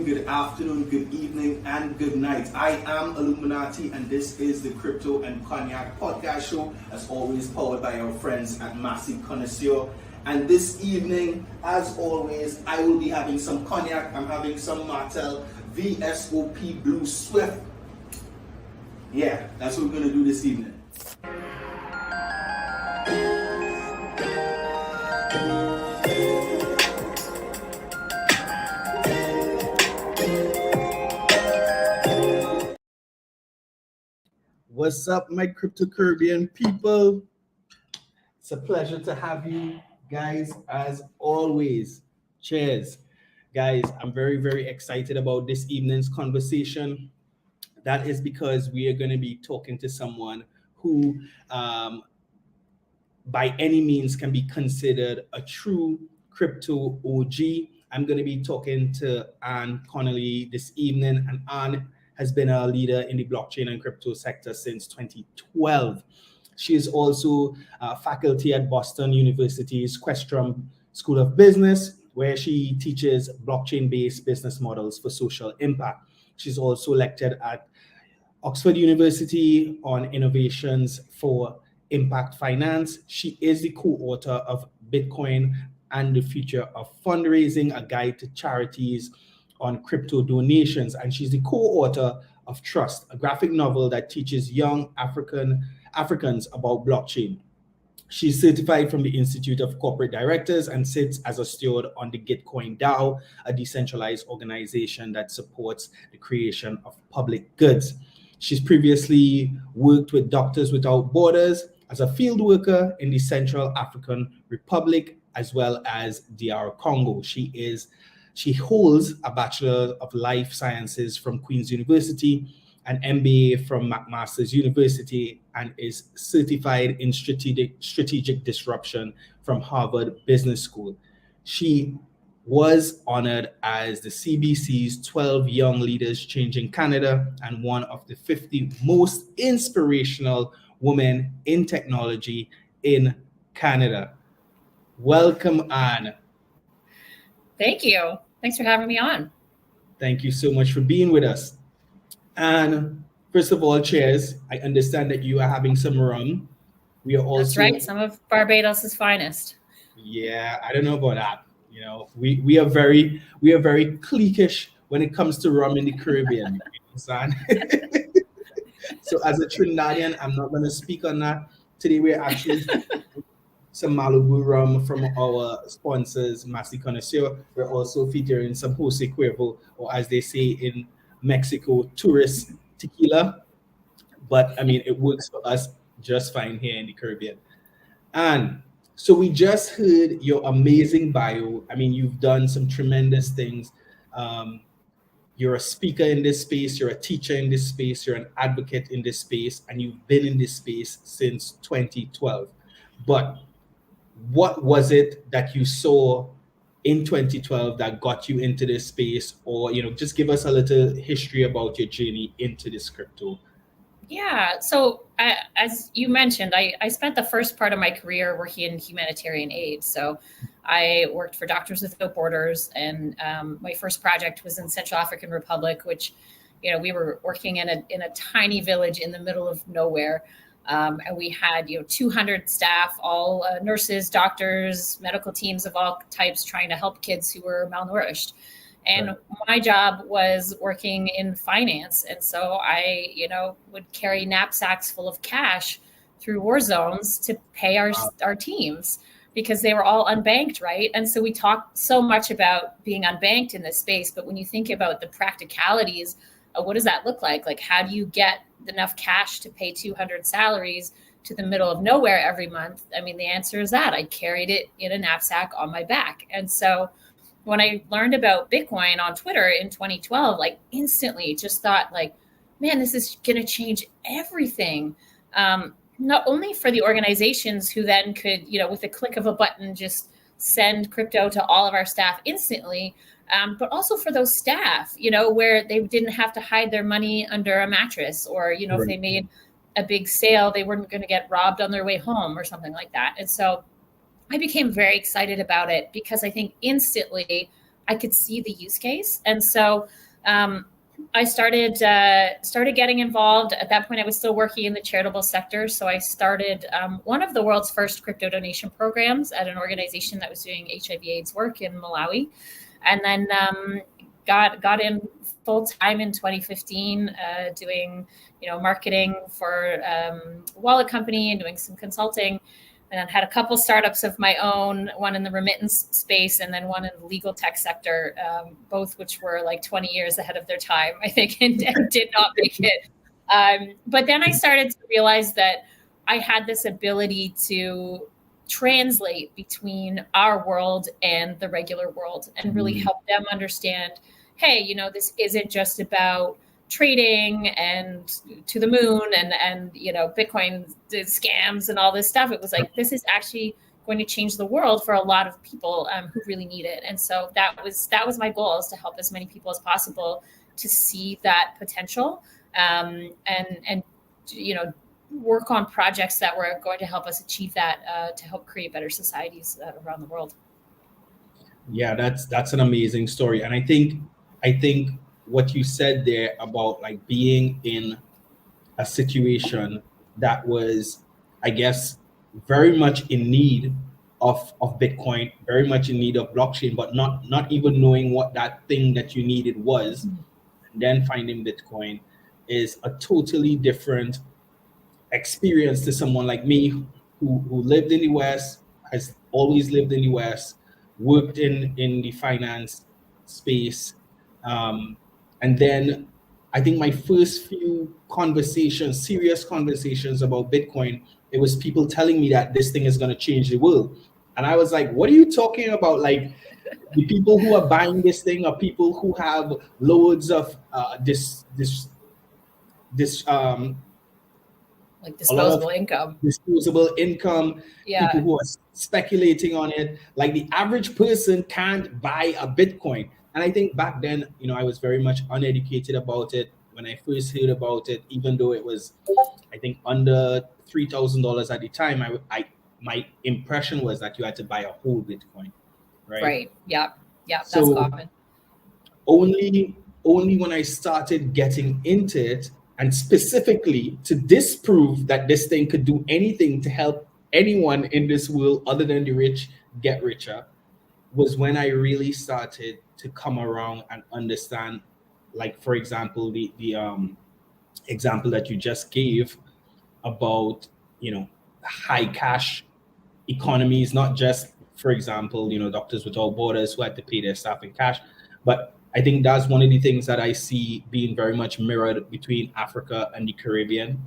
good afternoon, good evening, and good night. I am Illuminati, and this is the Crypto and Cognac podcast show, as always powered by our friends at 𝐂𝐎𝐍𝐕𝐄𝐓𝐈𝐎𝐍. And this evening, as always, I will be having some cognac. I'm having some Martell VSOP Blue Swift. Yeah, that's what we're going to do this evening. What's up, my Crypto Caribbean people? It's a pleasure to have you guys as always. Cheers. Guys, I'm very, very excited about this evening's conversation. That is because we are going to be talking to someone who, by any means, can be considered a true crypto OG. I'm going to be talking to Anne Connolly this evening, and Anne has been a leader in the blockchain and crypto sector since 2012. She is also faculty at Boston University's Questrom School of Business, where she teaches blockchain-based business models for social impact. She's also lectured at Oxford University on innovations for impact finance. She is the co-author of Bitcoin and the Future of Fundraising, a guide to charities on crypto donations, and she's the co-author of Trust, a graphic novel that teaches young Africans about blockchain. She's certified from the Institute of Corporate Directors and sits as a steward on the Gitcoin DAO, a decentralized organization that supports the creation of public goods. She's previously worked with Doctors Without Borders as a field worker in the Central African Republic as well as DR Congo. She holds a Bachelor of Life Sciences from Queen's University, an MBA from McMaster's University, and is certified in strategic disruption from Harvard Business School. She was honored as the CBC's 12 Young Leaders Changing Canada and one of the 50 most inspirational women in technology in Canada. Welcome, Anne. Thank you. Thanks for having me on. Thank you so much for being with us. And first of all, cheers. I understand that you are having some rum. We are also... That's right. Some of Barbados' finest. Yeah, I don't know about that. You know, we are very cliquish when it comes to rum in the Caribbean. You understand? So as a Trinidadian, I'm not going to speak on that. Today we're actually some Malibu rum from our sponsors, 𝐂𝐎𝐍𝐕𝐄𝐓𝐈𝐎𝐍. We're also featuring some 𝐂𝐎𝐍𝐳 Cuervo, or as they say in Mexico, tourist tequila. But I mean, it works for us just fine here in the Caribbean. And so we just heard your amazing bio. I mean, you've done some tremendous things. You're a speaker in this space, you're a teacher in this space, you're an advocate in this space, and you've been in this space since 2012. But what was it that you saw in 2012 that got you into this space? Or, you know, just give us a little history about your journey into this crypto. Yeah. So as you mentioned, I spent the first part of my career working in humanitarian aid. So I worked for Doctors Without Borders, and my first project was in Central African Republic, which, you know, we were working in a tiny village in the middle of nowhere. And we had, 200 staff, all nurses, doctors, medical teams of all types trying to help kids who were malnourished. And my job was working in finance. And so I, would carry knapsacks full of cash through war zones to pay our teams because they were all unbanked, right? And so we talk so much about being unbanked in this space, but when you think about the practicalities of what does that look like? Like, how do you get enough cash to pay 200 salaries to the middle of nowhere every month? I mean, the answer is that I carried it in a knapsack on my back. And so when I learned about Bitcoin on Twitter in 2012, like instantly just thought like, man, this is going to change everything. Not only for the organizations who then could, with a click of a button, just send crypto to all of our staff instantly, but also for those staff, where they didn't have to hide their money under a mattress, or, if they made a big sale, they weren't going to get robbed on their way home or something like that. And so I became very excited about it because I think instantly I could see the use case. And so I started getting involved. At that point, I was still working in the charitable sector. So I started one of the world's first crypto donation programs at an organization that was doing HIV/AIDS work in Malawi. And then got in full time in 2015, doing marketing for a wallet company and doing some consulting. And I had a couple startups of my own, one in the remittance space and then one in the legal tech sector, both which were like 20 years ahead of their time, I think, and did not make it. But then I started to realize that I had this ability to translate between our world and the regular world and really help them understand, hey, this isn't just about trading and to the moon and Bitcoin scams and all this stuff. It was like, this is actually going to change the world for a lot of people who really need it. And so that was my goal, is to help as many people as possible to see that potential and work on projects that were going to help us achieve that, to help create better societies around the world. Yeah, that's an amazing story. And I think what you said there about like being in a situation that was, I guess, very much in need of Bitcoin, very much in need of blockchain, but not even knowing what that thing that you needed was, and then finding Bitcoin is a totally different experience to someone like me who lived in the West, has always lived in the West, worked in the finance space. And then I think my first few serious conversations about Bitcoin, it was people telling me that this thing is going to change the world. And I was like, what are you talking about? Like, the people who are buying this thing are people who have loads of this like disposable income. Disposable income, Yeah. people who are speculating on it. Like, the average person can't buy a Bitcoin. And I think back then, I was very much uneducated about it. When I first heard about it, even though it was, I think, under $3,000 at the time, my impression was that you had to buy a whole Bitcoin, right? Right. Yeah. Yeah. That's So common. only when I started getting into it, and specifically to disprove that this thing could do anything to help anyone in this world other than the rich get richer, was when I really started to come around and understand, like, for example, the example that you just gave about, high cash economies, not just, for example, Doctors Without Borders who had to pay their staff in cash, but I think that's one of the things that I see being very much mirrored between Africa and the Caribbean,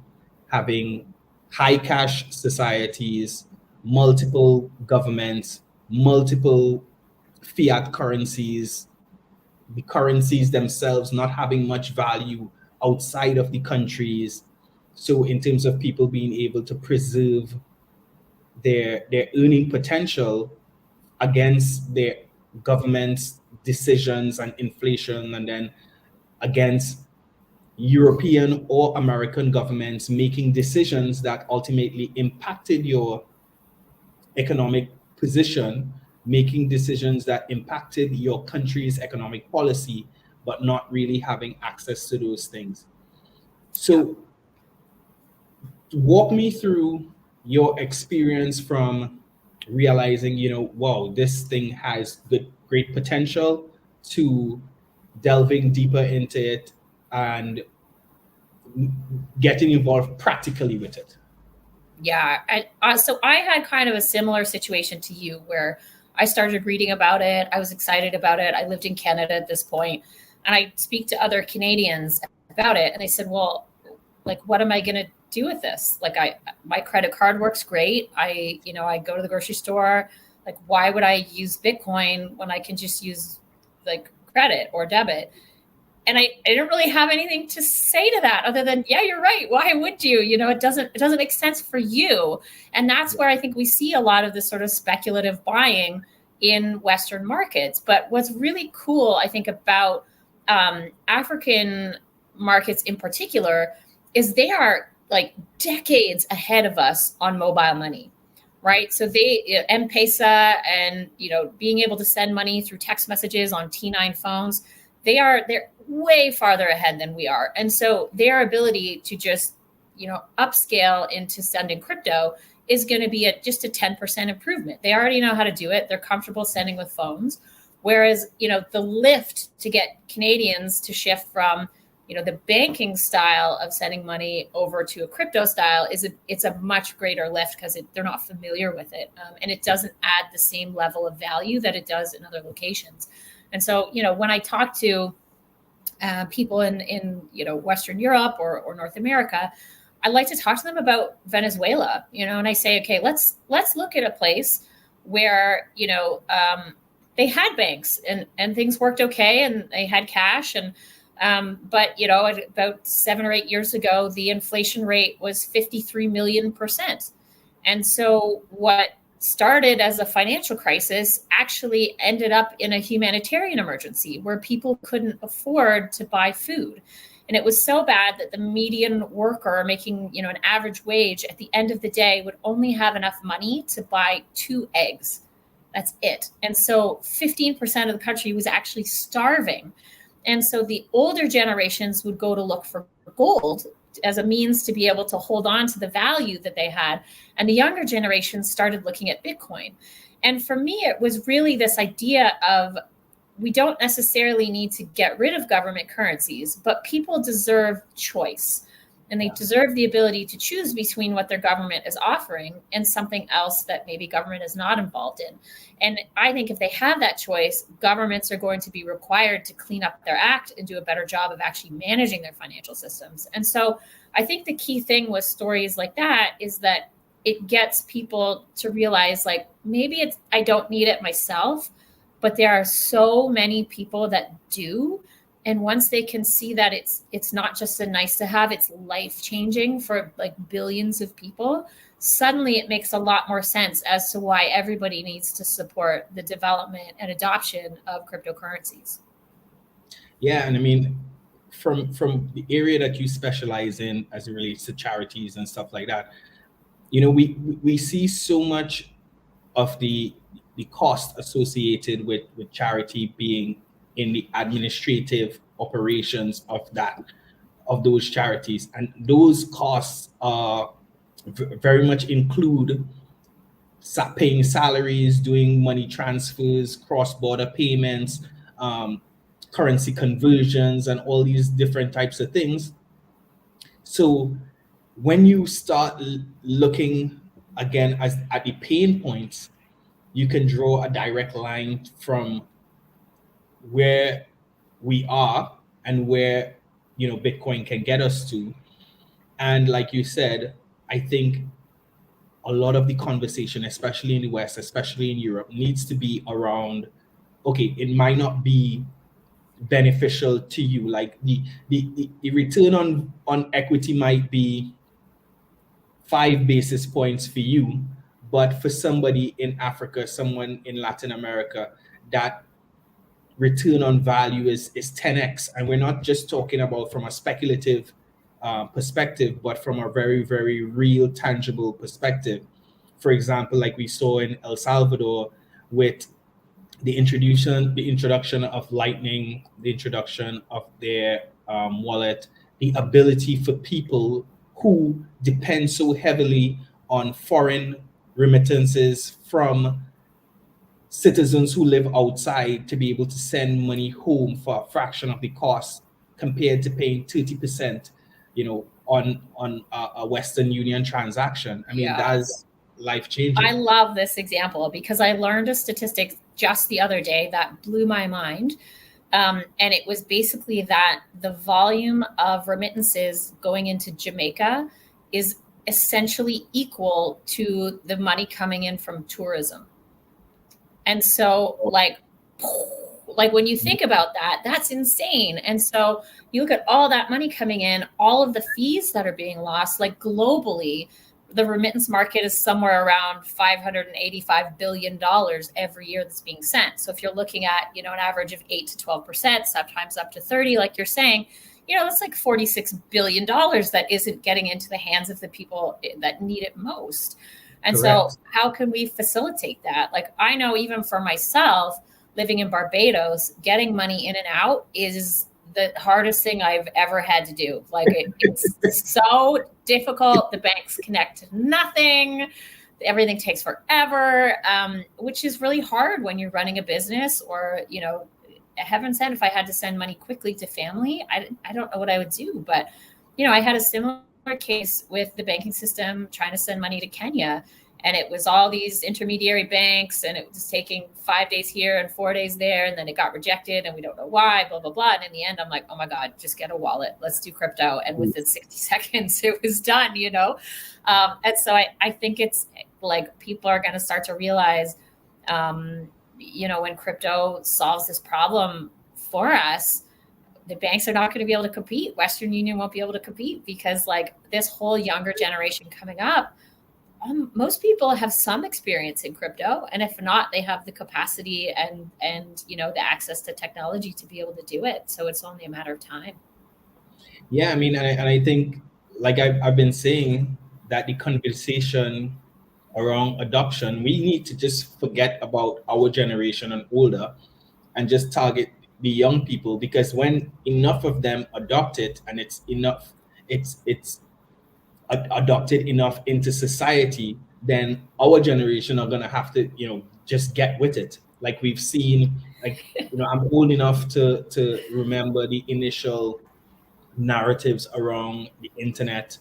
having high cash societies, multiple governments, multiple fiat currencies, the currencies themselves not having much value outside of the countries. So in terms of people being able to preserve their earning potential against their government's decisions and inflation, and then against European or American governments making decisions that ultimately impacted your economic position, making decisions that impacted your country's economic policy, but not really having access to those things. So walk me through your experience from realizing, wow, this thing has great potential, to delving deeper into it and getting involved practically with it. Yeah. So I had kind of a similar situation to you, where I started reading about it. I was excited about it. I lived in Canada at this point, and I speak to other Canadians about it. And they said, well, like, what am I going to do with this? Like, my credit card works great. I go to the grocery store. Like, why would I use Bitcoin when I can just use like credit or debit? And I didn't really have anything to say to that other than, yeah, you're right. Why would you? It doesn't make sense for you. And that's where I think we see a lot of this sort of speculative buying in Western markets. But what's really cool, I think, about African markets in particular is they are like decades ahead of us on mobile money. right? So they M-Pesa and, being able to send money through text messages on T9 phones, they're way farther ahead than we are. And so their ability to just, upscale into sending crypto is going to be just a 10% improvement. They already know how to do it. They're comfortable sending with phones. Whereas, the lift to get Canadians to shift from, the banking style of sending money over to a crypto style it's a much greater lift because they're not familiar with it. And it doesn't add the same level of value that it does in other locations. And so, when I talk to people in Western Europe or North America, I like to talk to them about Venezuela, and I say, okay, let's look at a place where, they had banks and things worked okay and they had cash but about 7 or 8 years ago, the inflation rate was 53 million%. And so what started as a financial crisis actually ended up in a humanitarian emergency where people couldn't afford to buy food. And it was so bad that the median worker making, an average wage at the end of the day would only have enough money to buy 2 eggs. That's it. And so 15% of the country was actually starving. And so the older generations would go to look for gold as a means to be able to hold on to the value that they had. And the younger generations started looking at Bitcoin. And for me, it was really this idea of we don't necessarily need to get rid of government currencies, but people deserve choice. And they deserve the ability to choose between what their government is offering and something else that maybe government is not involved in. And I think if they have that choice, governments are going to be required to clean up their act and do a better job of actually managing their financial systems. And so I think the key thing with stories like that is that it gets people to realize, like, maybe I don't need it myself, but there are so many people that do. And once they can see that it's not just a nice to have, it's life-changing for like billions of people, suddenly it makes a lot more sense as to why everybody needs to support the development and adoption of cryptocurrencies. Yeah, and I mean, from the area that you specialize in as it relates to charities and stuff like that, we see so much of the cost associated with charity being in the administrative operations of those charities, and those costs are very much include paying salaries, doing money transfers, cross-border payments, currency conversions, and all these different types of things. So when you start looking again at the pain points, you can draw a direct line from where we are and where Bitcoin can get us to. And like you said, I think a lot of the conversation, especially in the West, especially in Europe, needs to be around, okay, it might not be beneficial to you. Like the return on equity might be 5 basis points for you, but for somebody in Africa, someone in Latin America, that return on value is 10x. And we're not just talking about from a speculative perspective, but from a very, very real, tangible perspective. For example, like we saw in El Salvador with the introduction of Lightning, the introduction of their wallet, the ability for people who depend so heavily on foreign remittances from citizens who live outside to be able to send money home for a fraction of the cost compared to paying 30%, on a Western Union transaction. I mean, that's life-changing. I love this example because I learned a statistic just the other day that blew my mind. And it was basically that the volume of remittances going into Jamaica is essentially equal to the money coming in from tourism. And so like when you think about that, that's insane. And so you look at all that money coming in, all of the fees that are being lost, like globally, the remittance market is somewhere around $585 billion every year that's being sent. So if you're looking at, an average of 8 to 12%, sometimes up to 30, like you're saying, that's like $46 billion that isn't getting into the hands of the people that need it most. And so Correct. how can we facilitate that? Like, I know even for myself, living in Barbados, getting money in and out is the hardest thing I've ever had to do. Like it's so difficult. The banks connect to nothing. Everything takes forever, which is really hard when you're running a business, or, you know, heaven sent, if I had to send money quickly to family, I don't know what I would do. But, you know, I had a similar case with the banking system trying to send money to Kenya. And it was all these intermediary banks, and it was taking 5 days here and 4 days there. And then it got rejected, and we don't know why, blah, blah, blah. And in the end, I'm like, oh my God, just get a wallet. Let's do crypto. And within 60 seconds, it was done, you know? And so I think it's like people are going to start to realize, you know, when crypto solves this problem for us, the banks are not going to be able to compete. Western Union won't be able to compete, because like this whole younger generation coming up, most people have some experience in crypto, and if not, they have the capacity and you know, the access to technology to be able to do it. So it's only a matter of time. Yeah, I mean, and I think, like I've been saying, that the conversation around adoption, we need to just forget about our generation and older, and just target the young people, because when enough of them adopt it, and it's enough, it's adopted enough into society, then our generation are going to have to, you know, just get with it. Like we've seen, like, you know, I'm old enough to remember the initial narratives around the internet,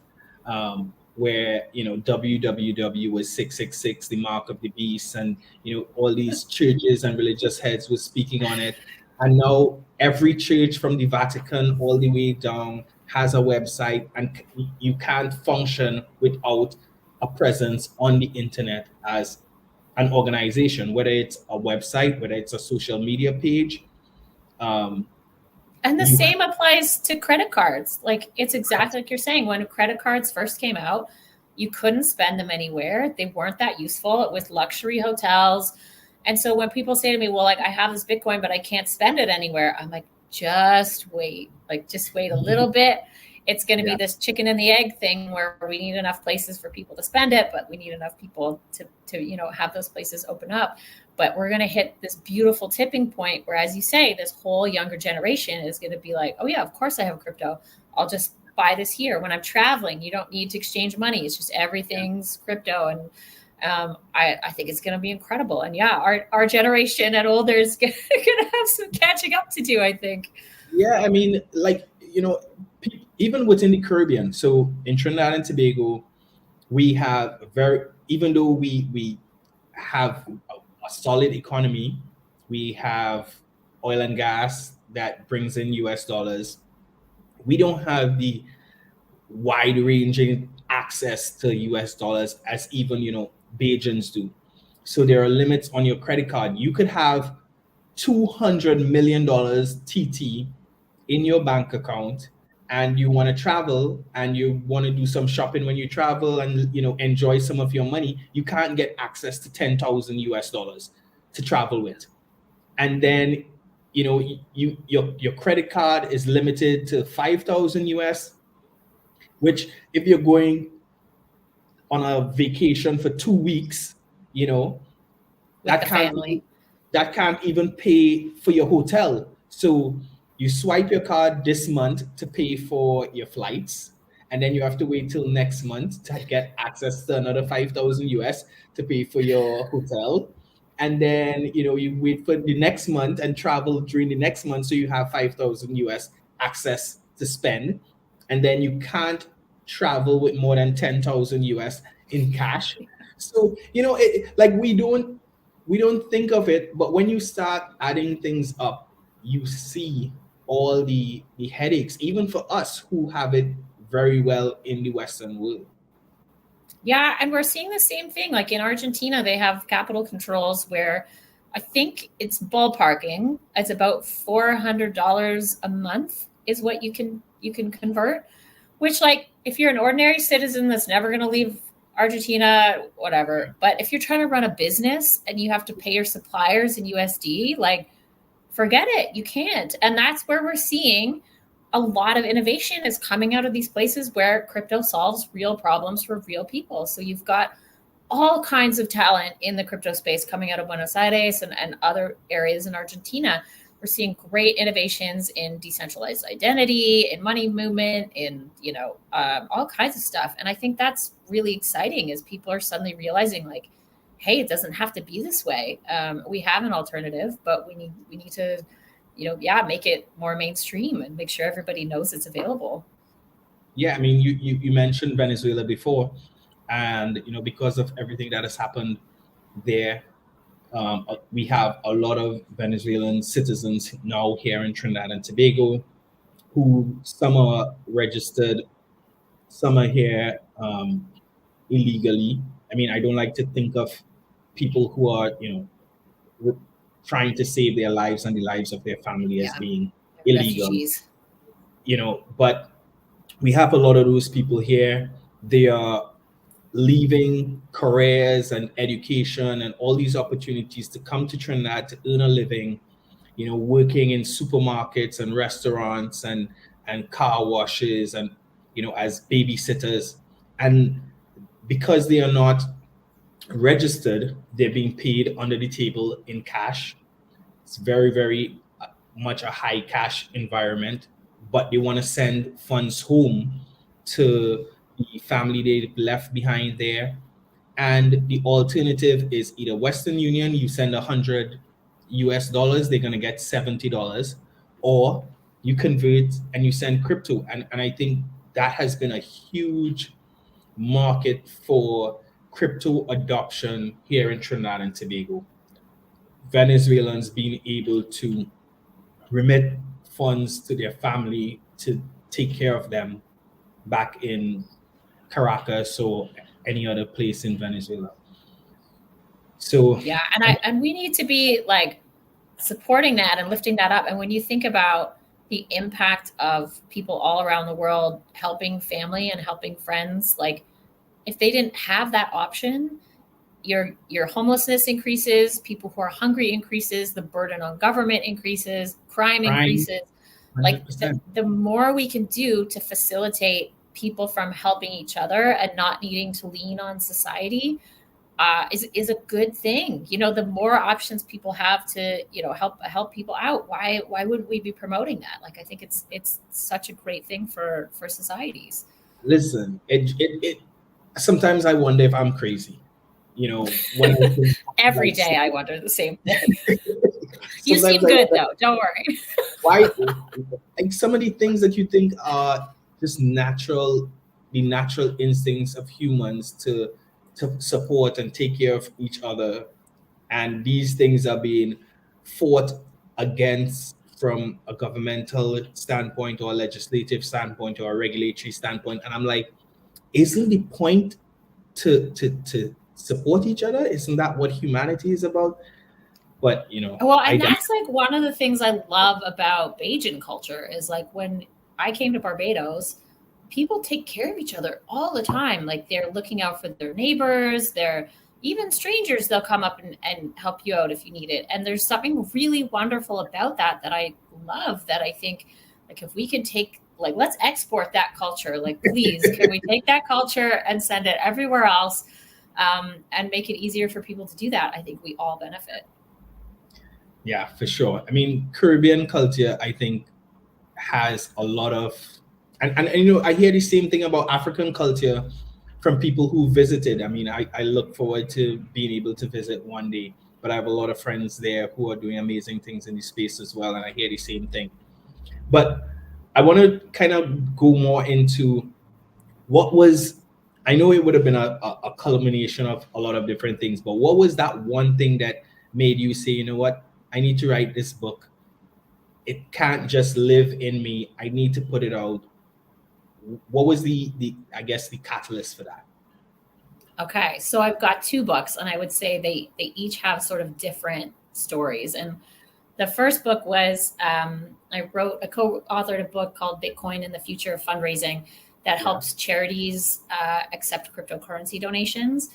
where, you know, www was 666, the mark of the beast, and, you know, all these churches and religious heads were speaking on it. And now every church from the Vatican all the way down has a website, and you can't function without a presence on the internet as an organization, whether it's a website, whether it's a social media page. And the You same applies to credit cards. Like, it's exactly like you're saying. When credit cards first came out, you couldn't spend them anywhere. They weren't that useful. It was luxury hotels. And so when people say to me, well, like, I have this Bitcoin, but I can't spend it anywhere, I'm like, just wait. Like, just wait a little bit. It's going to be this chicken and the egg thing, where we need enough places for people to spend it, but we need enough people to you know, have those places open up. But we're going to hit this beautiful tipping point where, as you say, this whole younger generation is going to be like, oh yeah, of course I have crypto. I'll just buy this here. When I'm traveling, you don't need to exchange money. It's just everything's crypto. And I think it's going to be incredible. And yeah, our generation and older is going to have some catching up to do, I think. Yeah, I mean, like, you know, even within the Caribbean. So in Trinidad and Tobago, we have even though we have a solid economy, we have oil and gas that brings in US dollars. We don't have the wide ranging access to US dollars as even, you know, Bajans do. So there are limits on your credit card. You could have $200 million TT in your bank account, and you want to travel and you want to do some shopping when you travel and, you know, enjoy some of your money, you can't get access to 10,000 US dollars to travel with. And then, you know, your credit card is limited to 5,000 US, which if you're going on a vacation for 2 weeks, you know, With that the can't family. that can't even pay for your hotel. So you swipe your card this month to pay for your flights, and then you have to wait till next month to get access to another 5,000 US to pay for your hotel. And then, you know, you wait for the next month and travel during the next month, so you have 5,000 US access to spend. And then you can't travel with more than 10,000 US in cash. So, you know, like we don't think of it, but when you start adding things up, you see all the headaches, even for us who have it very well in the Western world. Yeah, and we're seeing the same thing. Like in Argentina, they have capital controls where I think it's ballparking. It's about $400 a month is what you can convert. Which, like, if you're an ordinary citizen that's never going to leave Argentina, whatever. But if you're trying to run a business and you have to pay your suppliers in USD, like, forget it. You can't. And that's where we're seeing a lot of innovation is coming out of these places where crypto solves real problems for real people. So you've got all kinds of talent in the crypto space coming out of Buenos Aires and other areas in Argentina. We're seeing great innovations in decentralized identity, in money movement, in all kinds of stuff. And I think that's really exciting, as people are suddenly realizing, like, hey, it doesn't have to be this way. We have an alternative, but we need to, make it more mainstream and make sure everybody knows it's available. Yeah, I mean, you mentioned Venezuela before, and because of everything that has happened there, we have a lot of Venezuelan citizens now here in Trinidad and Tobago, who some are registered, some are here illegally. I mean, I don't like to think of people who are, trying to save their lives and the lives of their family as Yeah. being illegal, Refugees. But we have a lot of those people here. They are leaving careers and education and all these opportunities to come to Trinidad to earn a living, working in supermarkets and restaurants and car washes and, as babysitters. And because they are not registered, they're being paid under the table in cash. It's very, very much a high cash environment, but they want to send funds home to the family they've left behind there. And the alternative is either Western Union, you send $100, they're going to get $70, or you convert and you send crypto. And I think that has been a huge market for crypto adoption here in Trinidad and Tobago. Venezuelans being able to remit funds to their family to take care of them back in Caracas or any other place in Venezuela. So yeah, and we need to be like supporting that and lifting that up. And when you think about the impact of people all around the world helping family and helping friends, like, if they didn't have that option, your homelessness increases, people who are hungry increases, the burden on government increases, crime increases. 100%. Like the more we can do to facilitate people from helping each other and not needing to lean on society is a good thing. The more options people have to, help people out, why would we be promoting that? Like, I think it's such a great thing for societies. Listen, it sometimes I wonder if I'm crazy. When every day I wonder the same thing. You seem good though. Don't worry. Why? Like, some of the things that you think are just the natural instincts of humans to support and take care of each other, and these things are being fought against from a governmental standpoint or a legislative standpoint or a regulatory standpoint. And I'm like, isn't the point to support each other? Isn't that what humanity is about? But well, and that's like one of the things I love about Bajan culture is, like, when I came to Barbados, people take care of each other all the time. Like, they're looking out for their neighbors, they're even strangers, they'll come up and help you out if you need it. And there's something really wonderful about that I love, that I think, like, if we can take, like, let's export that culture. Like, please, can we take that culture and send it everywhere else, and make it easier for people to do that? I think we all benefit. Yeah, for sure. I mean, Caribbean culture, I think, has a lot of, and I hear the same thing about African culture from people who visited. I mean, I look forward to being able to visit one day, but I have a lot of friends there who are doing amazing things in the space as well, and I hear the same thing. But I want to kind of go more into what was, I know it would have been a culmination of a lot of different things, but what was that one thing that made you say, you know what, I need to write this book. It can't just live in me. I need to put it out. What was the I guess the catalyst for that? Okay, so I've got 2 books, and I would say they each have sort of different stories. And the first book was, I co-authored a book called Bitcoin and the Future of Fundraising that helps charities accept cryptocurrency donations.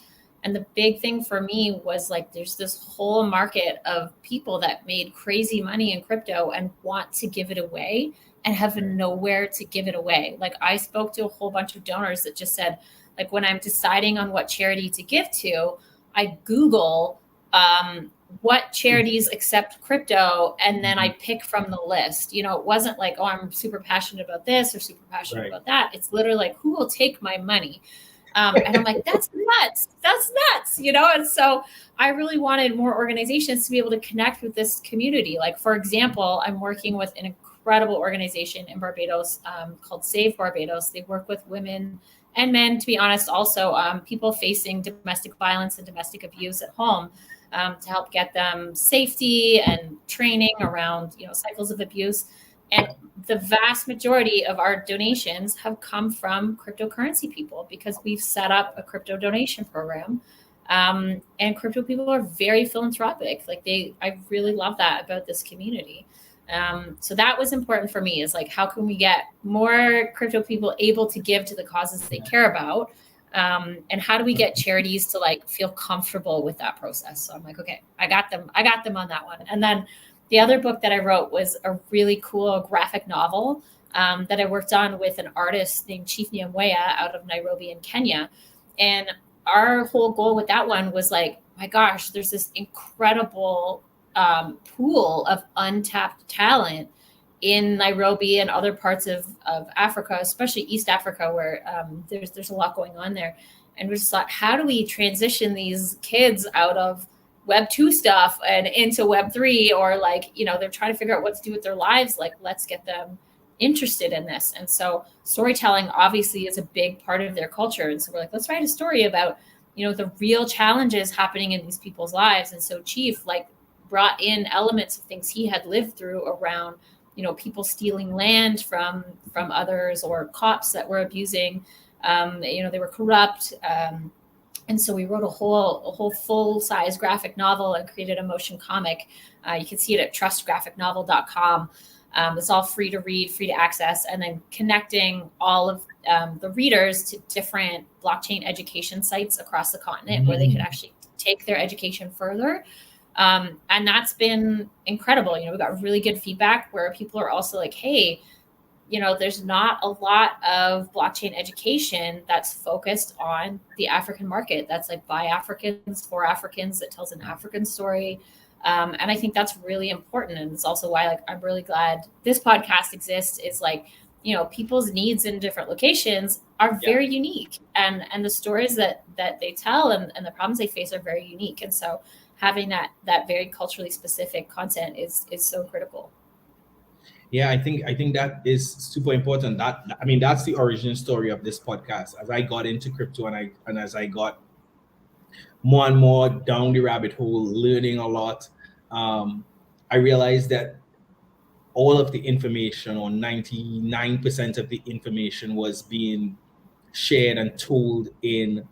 And the big thing for me was, like, there's this whole market of people that made crazy money in crypto and want to give it away and have nowhere to give it away. Like, I spoke to a whole bunch of donors that just said, like when I'm deciding on what charity to give to, I Google what charities accept crypto, and then I pick from the list. It wasn't like, oh, I'm super passionate about this or super passionate about that. It's literally like, who will take my money? And I'm like, that's nuts. And so I really wanted more organizations to be able to connect with this community. Like, for example, I'm working with an incredible organization in Barbados called 𝐂𝐻𝐕𝐄𝐑𝐒𝐓𝐈𝐎𝐍. They work with women and men, to be honest, also people facing domestic violence and domestic abuse at home, to help get them safety and training around, cycles of abuse. And the vast majority of our donations have come from cryptocurrency people, because we've set up a crypto donation program. And crypto people are very philanthropic. I really love that about this community. So that was important for me, is like, how can we get more crypto people able to give to the causes they care about? And how do we get charities to feel comfortable with that process? So I'm like, okay, I got them on that one. And then the other book that I wrote was a really cool graphic novel that I worked on with an artist named 𝐂𝐎𝐍𝐕𝐄𝐑𝐒𝐀𝐓𝐈𝐎𝐍 out of Nairobi in Kenya. And our whole goal with that one was like, my gosh, there's this incredible pool of untapped talent in Nairobi and other parts of Africa, especially East Africa, where there's a lot going on there. And we just thought, how do we transition these kids out of Web 2 stuff and into Web 3, or they're trying to figure out what to do with their lives. Let's get them interested in this. And so storytelling obviously is a big part of their culture. And so we're like, let's write a story about, the real challenges happening in these people's lives. And so Chief brought in elements of things he had lived through around, people stealing land from others, or cops that were abusing, they were corrupt. And so we wrote a whole full-size graphic novel and created a motion comic. You can see it at trustgraphicnovel.com. It's all free to read, free to access, and then connecting all of the readers to different blockchain education sites across the continent where they could actually take their education further. And that's been incredible. We got really good feedback where people are also like, hey, there's not a lot of blockchain education that's focused on the African market. That's by Africans, for Africans, that tells an African story. And I think that's really important. And it's also why I'm really glad this podcast exists, is people's needs in different locations are very unique. And the stories that they tell and the problems they face are very unique. And so having that very culturally specific content is so critical. Yeah, I think that is super important. That's the origin story of this podcast. As I got into crypto and as I got more and more down the rabbit hole, learning a lot, I realized that all of the information, or 99% of the information, was being shared and told in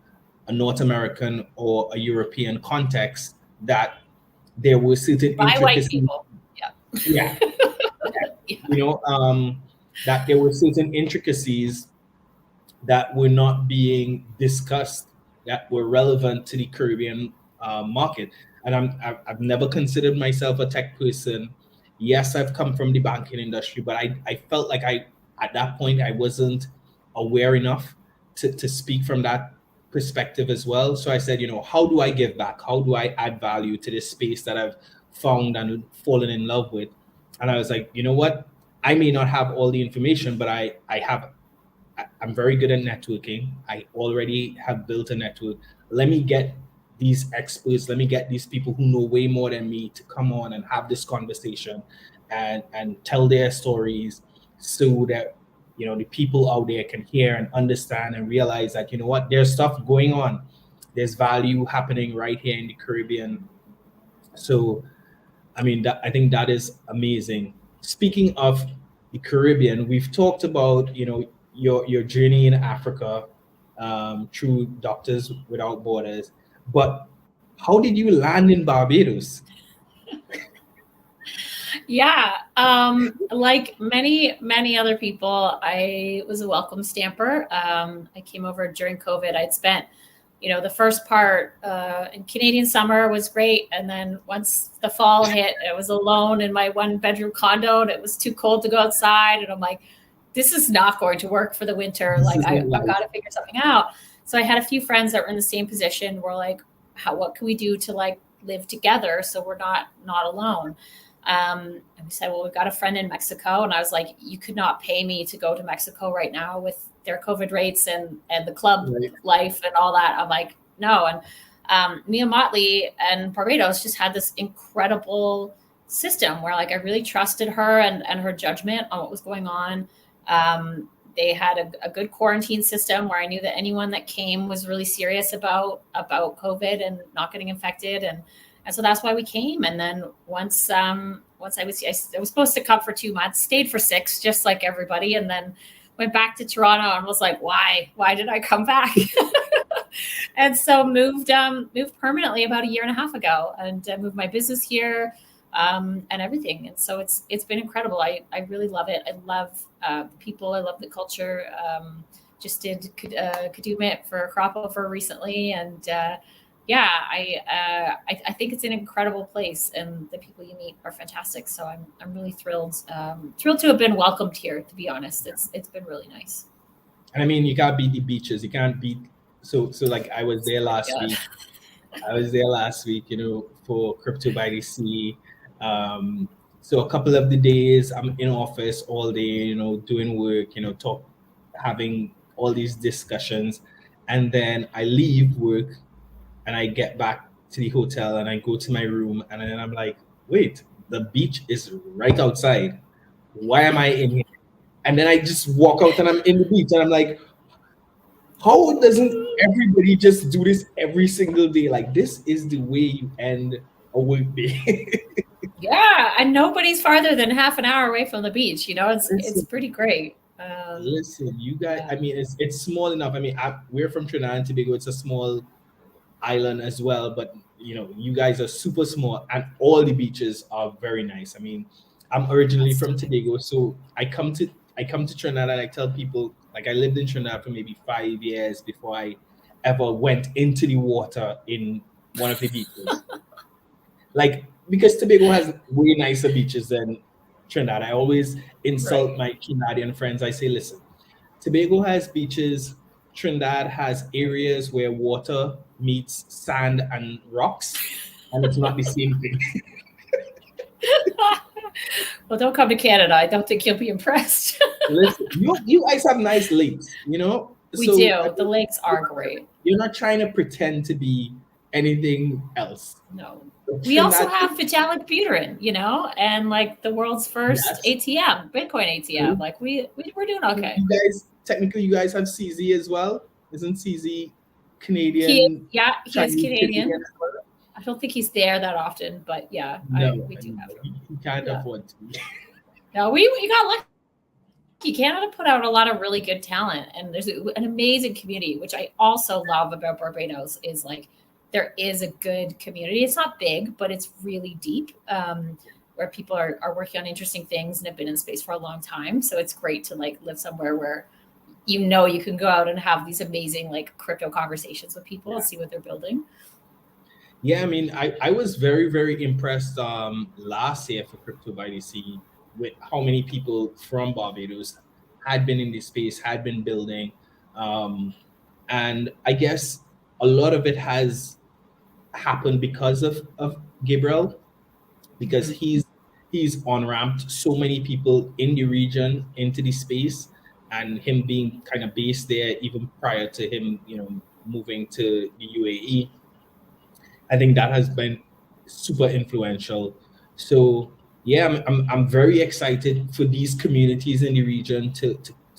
a North American or a European context, that there were certain by white people. Yeah. That there were certain intricacies that were not being discussed that were relevant to the Caribbean market. And I've never considered myself a tech person. Yes, I've come from the banking industry, but I felt like at that point I wasn't aware enough to speak from that perspective as well. So I said, how do I give back? How do I add value to this space that I've found and fallen in love with? And I was like, you know what? I may not have all the information, but I'm very good at networking. I already have built a network. Let me get these experts, let me get these people who know way more than me to come on and have this conversation and tell their stories, so that, the people out there can hear and understand and realize that, there's stuff going on. There's value happening right here in the Caribbean. So I think that is amazing. Speaking of the Caribbean, we've talked about, your journey in Africa through Doctors Without Borders, but how did you land in Barbados? Yeah, like many other people, I was a welcome stamper. I came over during COVID. I'd spent the first part in Canadian summer was great. And then once the fall hit, I was alone in my 1-bedroom condo and it was too cold to go outside. And I'm like, this is not going to work for the winter. I've got to figure something out. so I had a few friends that were in the same position. We're like, what can we do to like live together so we're not alone? And we said, well, we've got a friend in Mexico. And I was like, you could not pay me to go to Mexico right now with their COVID rates and the club life and all that. I'm like, no. And 𝐕𝐈𝐍 and Barbados just had this incredible system where like I really trusted her and her judgment on what was going on. They had a good quarantine system where I knew that anyone that came was really serious about COVID and not getting infected. And so that's why we came. And then once I was supposed to come for 2 months, stayed for 6, just like everybody. And then went back to Toronto and was like, why did I come back? And so moved permanently about 1.5 years ago, and moved my business here, and everything. And so it's been incredible. I really love it. I love people. I love the culture. Just did 𝐂𝐬𝐍𝐕𝐄𝐑𝐒𝐀𝐓𝐈𝐎𝐍 for a crop over recently. And yeah, I think it's an incredible place, and the people you meet are fantastic. So I'm really thrilled to have been welcomed here, to be honest. It's been really nice. And I mean, you can't beat the beaches. You can't beat, so like I was there last week. For Crypto by the Sea. So a couple of the days I'm in office all day, doing work, having all these discussions. And then I leave work and I get back to the hotel and I go to my room, and then I'm like, wait, the beach is right outside. Why am I in here? And then I just walk out and I'm in the beach, and I'm like, how doesn't everybody just do this every single day? Like, this is the way you end a work day. Yeah, and nobody's farther than half an hour away from the beach. It's pretty great. Listen, you guys, I mean, it's small enough. I mean, we're from Trinidad and Tobago. It's a small island as well, but you guys are super small, and all the beaches are very nice. I mean, I'm originally from Tobago, so I come to Trinidad, and I tell people, like, I lived in Trinidad for maybe 5 years before I ever went into the water in one of the beaches. Like, because Tobago has way nicer beaches than Trinidad. I always insult my Trinidadian friends. I say, listen, Tobago has beaches. Trinidad has areas where water meets sand and rocks, and it's not the same thing. Well, don't come to Canada. I don't think you'll be impressed. Listen, you guys have nice lakes, We do. The lakes are great. You're not trying to pretend to be anything else. No. We also have Vitalik Buterin, and like the world's first ATM, Bitcoin ATM. Like we're doing okay. You guys have 𝐂𝐍 as well. Isn't 𝐂𝐍 Canadian? He is Canadian. I don't think he's there that often, but yeah, we do have him. He can't afford to. No, we got lucky. Canada put out a lot of really good talent, and there's an amazing community, which I also love about Barbados. Is like there is a good community. It's not big, but it's really deep, where people are working on interesting things and have been in space for a long time. So it's great to like live somewhere where you can go out and have these amazing like crypto conversations with people and see what they're building. Yeah, I mean, I was very, very impressed last year for Crypto by the Sea with how many people from Barbados had been in this space, had been building. And I guess a lot of it has happened because of Gabriel, because he's on-ramped so many people in the region into the space, and him being kind of based there even prior to him, moving to the UAE. I think that has been super influential. So yeah, I'm very excited for these communities in the region to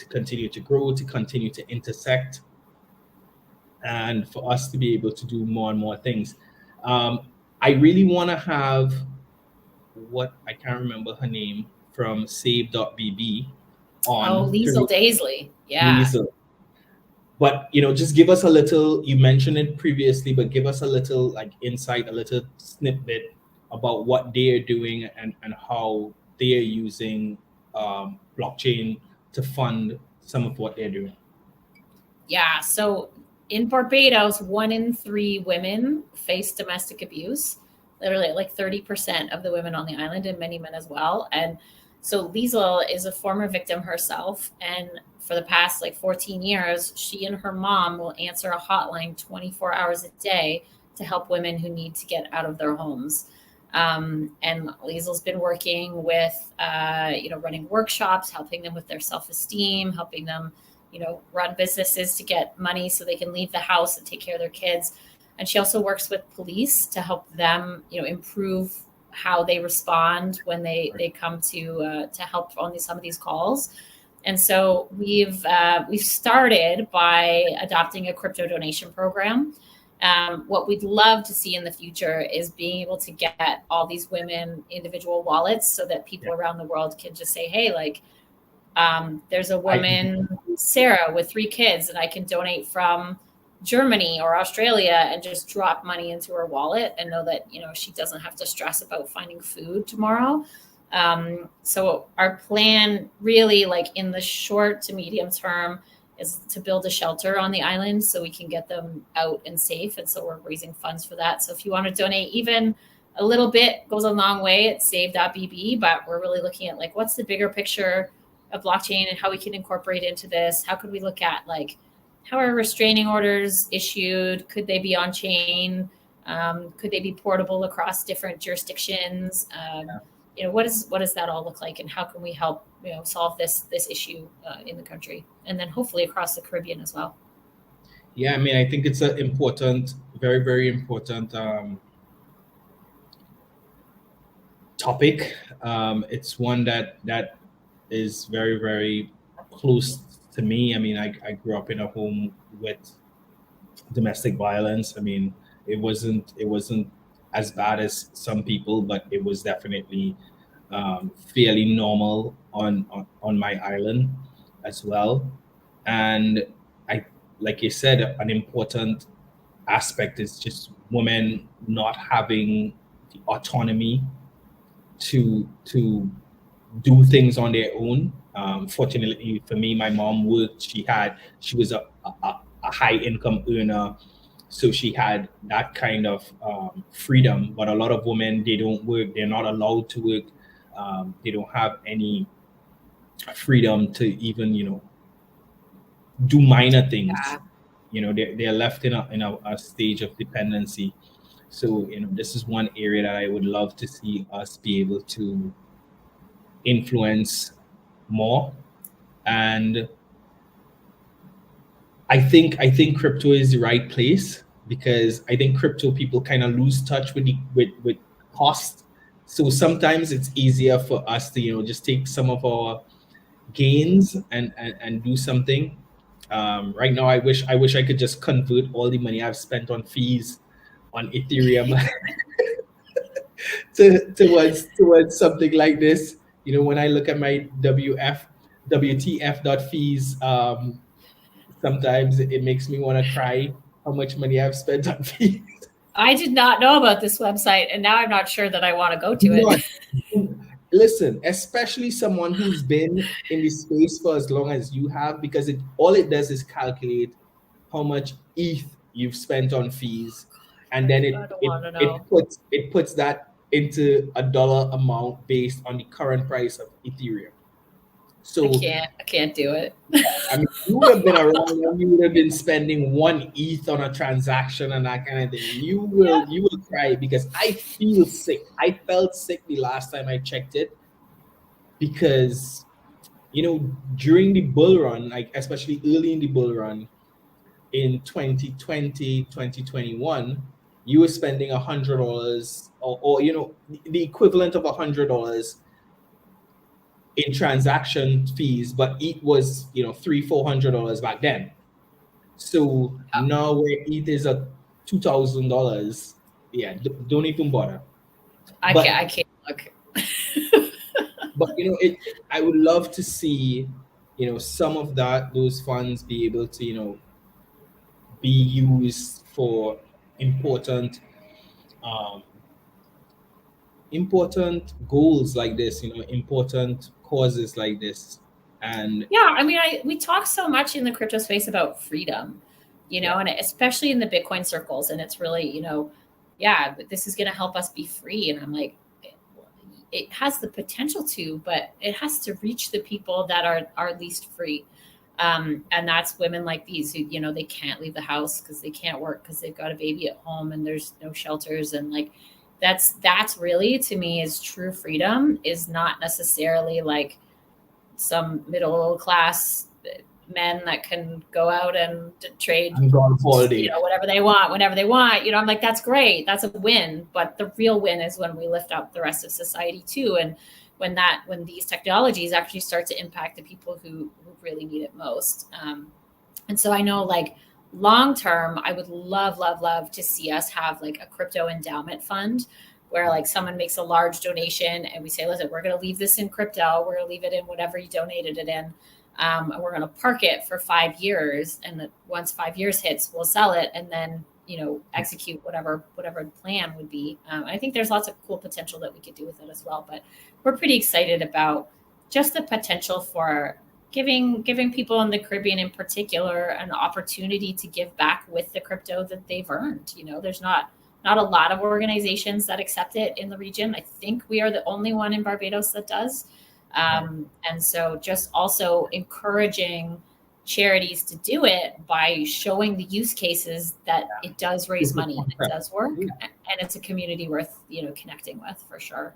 continue to grow, to continue to intersect, and for us to be able to do more and more things. I really want to have I can't remember her name from 𝐷𝐉𝐻𝐈𝐎𝐍 on. Oh, 𝐿𝐍𝐕𝐄𝐑𝐒𝐄𝐓𝐈𝐎𝐍. Yeah. Liesl. But just give us a little. You mentioned it previously, but give us a little like insight, a little snippet about what they're doing and how they're using blockchain to fund some of what they're doing. Yeah. So in Barbados, 1 in 3 women face domestic abuse. Literally, like 30% of the women on the island, and many men as well. And So 𝐂𝐍 is a former victim herself, and for the past like 14 years, she and her mom will answer a hotline 24 hours a day to help women who need to get out of their homes. And 𝐂𝐍's been working with, running workshops, helping them with their self-esteem, helping them, run businesses to get money so they can leave the house and take care of their kids. And she also works with police to help them, improve how they respond when they come to help on some of these calls. And so we've started by adopting a crypto donation program. What we'd love to see in the future is being able to get all these women individual wallets so that people around the world can just say, hey, like, there's a woman, Sarah, with 3 kids, and I can donate from Germany or Australia and just drop money into her wallet and know that, she doesn't have to stress about finding food tomorrow. So our plan really, like in the short to medium term, is to build a shelter on the island so we can get them out and safe. And so we're raising funds for that. So if you want to donate even a little bit, goes a long way at save.bb, but we're really looking at like, what's the bigger picture of blockchain and how we can incorporate into this? How could we look at like, how are restraining orders issued? Could they be on chain? Could they be portable across different jurisdictions? What does that all look like, and how can we help solve this issue in the country, and then hopefully across the Caribbean as well? Yeah, I mean, I think it's an important, very, very important topic. It's one that is very, very close to me. I mean, I grew up in a home with domestic violence. I mean, it wasn't as bad as some people, but it was definitely fairly normal on my island as well. And like you said, an important aspect is just women not having the autonomy to do things on their own. Fortunately for me, my mom worked. She was a high income earner, so she had that kind of freedom. But a lot of women, they don't work. They're not allowed to work. They don't have any freedom to even do minor things. They're left in a stage of dependency. So this is one area that I would love to see us be able to influence more. And I think crypto is the right place, because I think crypto people kind of lose touch with with cost. So sometimes it's easier for us to just take some of our gains and do something. Right now, I wish I could just convert all the money I've spent on fees on Ethereum towards something like this. When I look at my WTF.fees, sometimes it makes me want to cry how much money I've spent on fees. I did not know about this website, and now I'm not sure that I want to go to it. Listen, especially someone who's been in the space for as long as you have, because all it does is calculate how much ETH you've spent on fees, and then it puts that into a dollar amount based on the current price of Ethereum. So I can't do it. I mean, you would have been around and you would have been spending 1 ETH on a transaction and that kind of thing. You will cry, because I feel sick. I felt sick the last time I checked it, because during the bull run, like especially early in the bull run in 2020, 2021, you were spending $100 or the equivalent of $100 in transaction fees, but ETH was $300-$400 back then. So now where ETH is at $2,000, yeah, don't even bother. I can't look. But I would love to see some of those funds be able to be used for important goals like this, important causes like this. And yeah, I mean, we talk so much in the crypto space about freedom, and especially in the Bitcoin circles, and it's really, this is going to help us be free. And I'm like, it has the potential to, but it has to reach the people that are least free. And that's women like these who, you know, they can't leave the house because they can't work because they've got a baby at home and there's no shelters. And like, that's really, to me, is true freedom, is not necessarily like some middle class men that can go out and trade, and go on holiday, you know, whatever they want, whenever they want. You know, I'm like, that's great. That's a win. But the real win is when we lift up the rest of society too. And when these technologies actually start to impact the people who really need it most. And so I know, like, long term, I would love to see us have like a crypto endowment fund where like someone makes a large donation and we say, listen, we're going to leave this in crypto. We're going to leave it in whatever you donated it in. And we're going to park it for 5 years. And once 5 years hits, we'll sell it and then, you know, execute whatever the plan would be. I think there's lots of cool potential that we could do with it as well. But we're pretty excited about just the potential for giving people in the Caribbean in particular an opportunity to give back with the crypto that they've earned. You know, there's not a lot of organizations that accept it in the region. I think we are the only one in Barbados that does. And so just also encouraging charities to do it by showing the use cases that it does raise money and it does work, and it's a community worth, you know, connecting with, for sure.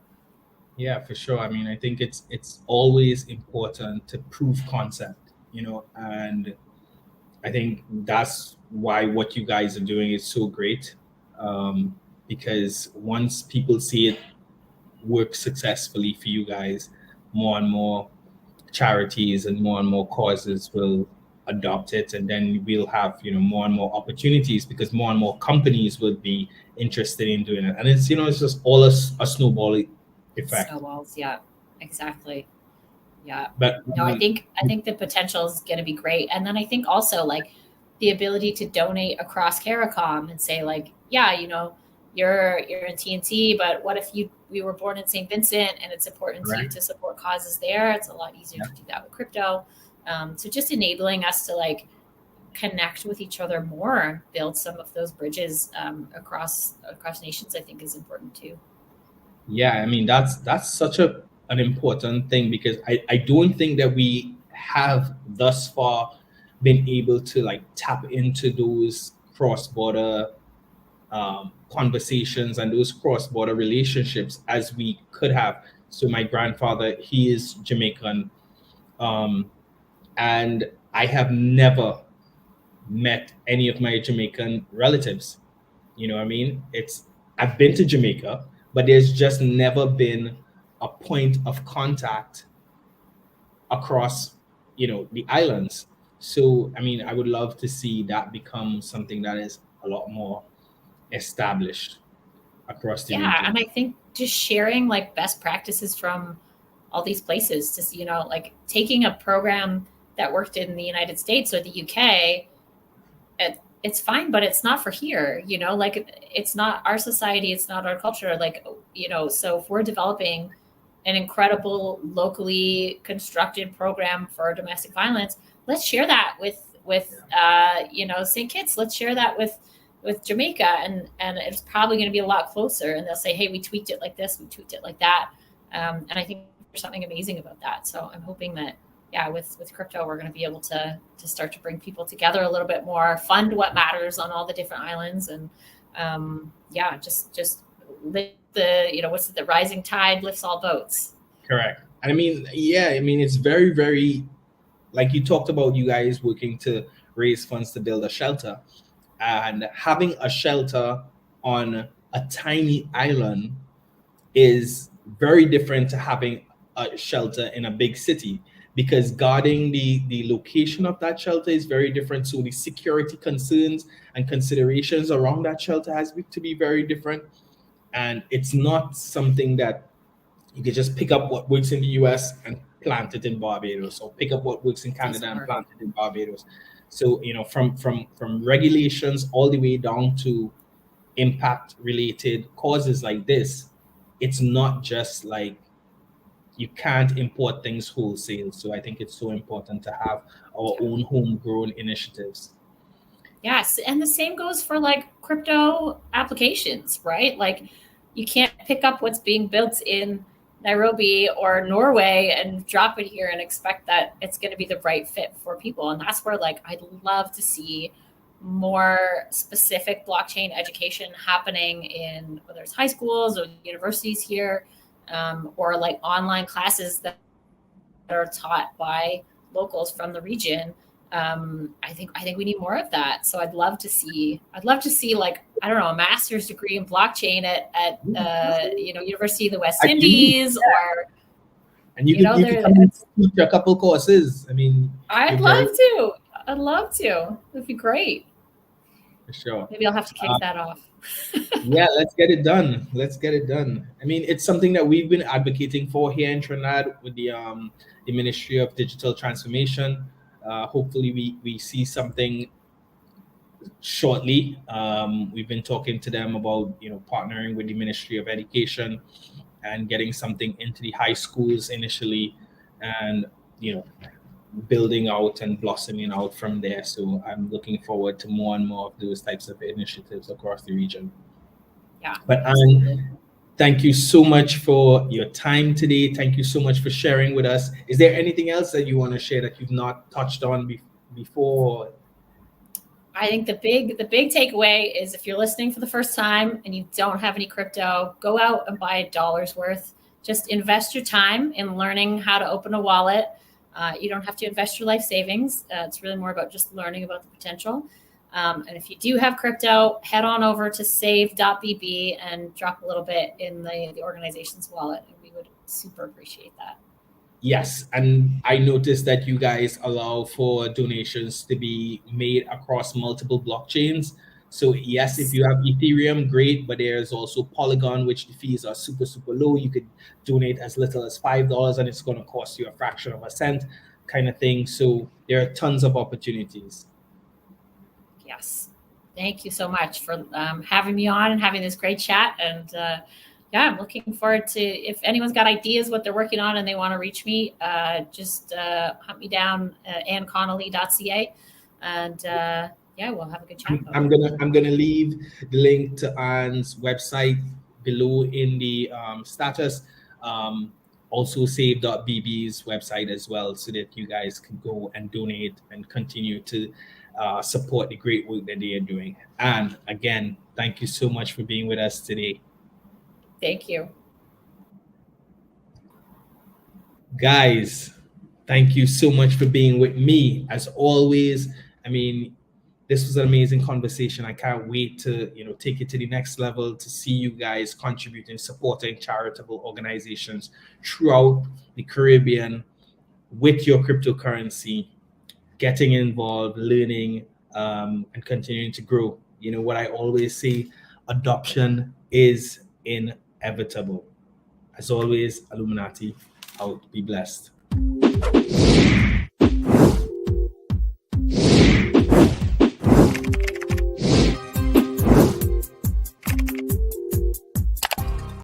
Yeah, for sure. I mean, I think it's always important to prove concept, you know, and I think that's why what you guys are doing is so great, because once people see it work successfully for you guys, more and more charities and more causes will adopt it, and then we'll have, you know, more and more opportunities because more and more companies will be interested in doing it, and it's, you know, it's just all a snowball effect. Snowballs, yeah, exactly. Yeah. But no, I think the potential is going to be great. And then I think also like the ability to donate across CARICOM and say like, yeah, you know, you're in TNT, but what if we were born in St. Vincent and it's important to you to support causes there? It's a lot easier to do that with crypto. So just enabling us to like connect with each other more and build some of those bridges across nations, I think is important too. Yeah, I mean, that's such an important thing because I don't think that we have thus far been able to like tap into those cross-border conversations and those cross-border relationships as we could have. So my grandfather, he is Jamaican, and I have never met any of my Jamaican relatives. You know what I mean? I've been to Jamaica, but there's just never been a point of contact across, you know, the islands. So, I mean, I would love to see that become something that is a lot more established across the region. And I think just sharing like best practices from all these places, just, you know, like taking a program that worked in the United States or the UK, it's fine, but it's not for here, you know, like it's not our society, it's not our culture, like, you know, so if we're developing an incredible locally constructed program for domestic violence, let's share that with you know, St. Kitts, let's share that with Jamaica, and it's probably going to be a lot closer, and they'll say, hey, we tweaked it like this, we tweaked it like that, and I think there's something amazing about that. So I'm hoping that with crypto, we're going to be able to start to bring people together a little bit more, fund what matters on all the different islands, and just lift the, you know, what's it, the rising tide lifts all boats. Correct. I mean, yeah, I mean, it's very, very, like you talked about, you guys working to raise funds to build a shelter, and having a shelter on a tiny island is very different to having a shelter in a big city, because guarding the location of that shelter is very different. So the security concerns and considerations around that shelter has to be very different. And it's not something that you can just pick up what works in the US and plant it in Barbados, or pick up what works in Canada and plant it in Barbados. So, you know, from regulations all the way down to impact related causes like this, it's not just like you can't import things wholesale. So I think it's so important to have our own homegrown initiatives. Yes, and the same goes for like crypto applications, right? Like you can't pick up what's being built in Nairobi or Norway and drop it here and expect that it's going to be the right fit for people. And that's where, like, I'd love to see more specific blockchain education happening in whether it's high schools or universities here, or like online classes that are taught by locals from the region. I think we need more of that. So I'd love to see like, I don't know, a master's degree in blockchain at University of the West Indies, or and you can come and teach a couple courses. I mean, I'd love to. It'd be great. For sure. Maybe I'll have to kick that off. Yeah, let's get it done. I mean, it's something that we've been advocating for here in Trinidad with the Ministry of Digital Transformation. Hopefully we see something shortly. We've been talking to them about, partnering with the Ministry of Education and getting something into the high schools initially, and, building out and blossoming out from there. So I'm looking forward to more and more of those types of initiatives across the region. Yeah. But Anne, thank you so much for your time today. Thank you so much for sharing with us. Is there anything else that you want to share that you've not touched on before? I think the big takeaway is, if you're listening for the first time and you don't have any crypto, go out and buy $1 worth. Just invest your time in learning how to open a wallet. You don't have to invest your life savings. It's really more about just learning about the potential. And if you do have crypto, head on over to 𝐂𝐻.BB and drop a little bit in the organization's wallet. And we would super appreciate that. Yes, and I noticed that you guys allow for donations to be made across multiple blockchains. So yes, if you have Ethereum, great, but there's also Polygon, which the fees are super, super low. You could donate as little as $5 and it's going to cost you a fraction of a cent kind of thing. So there are tons of opportunities. Yes. Thank you so much for having me on and having this great chat. And I'm looking forward to, if anyone's got ideas what they're working on and they want to reach me, just hunt me down at 𝐂𝐻𝐍.ca, and we'll have a good chat. I'm gonna leave the link to Anne's website below in the status. Also 𝐂𝐻.BB's website as well, so that you guys can go and donate and continue to support the great work that they are doing. And again, thank you so much for being with us today. Thank you. Guys, thank you so much for being with me. As always, I mean, this was an amazing conversation. I can't wait to, take it to the next level, to see you guys contributing, supporting charitable organizations throughout the Caribbean with your cryptocurrency, getting involved, learning, and continuing to grow. You know what I always say, adoption is inevitable. As always, Illuminati out. Be blessed.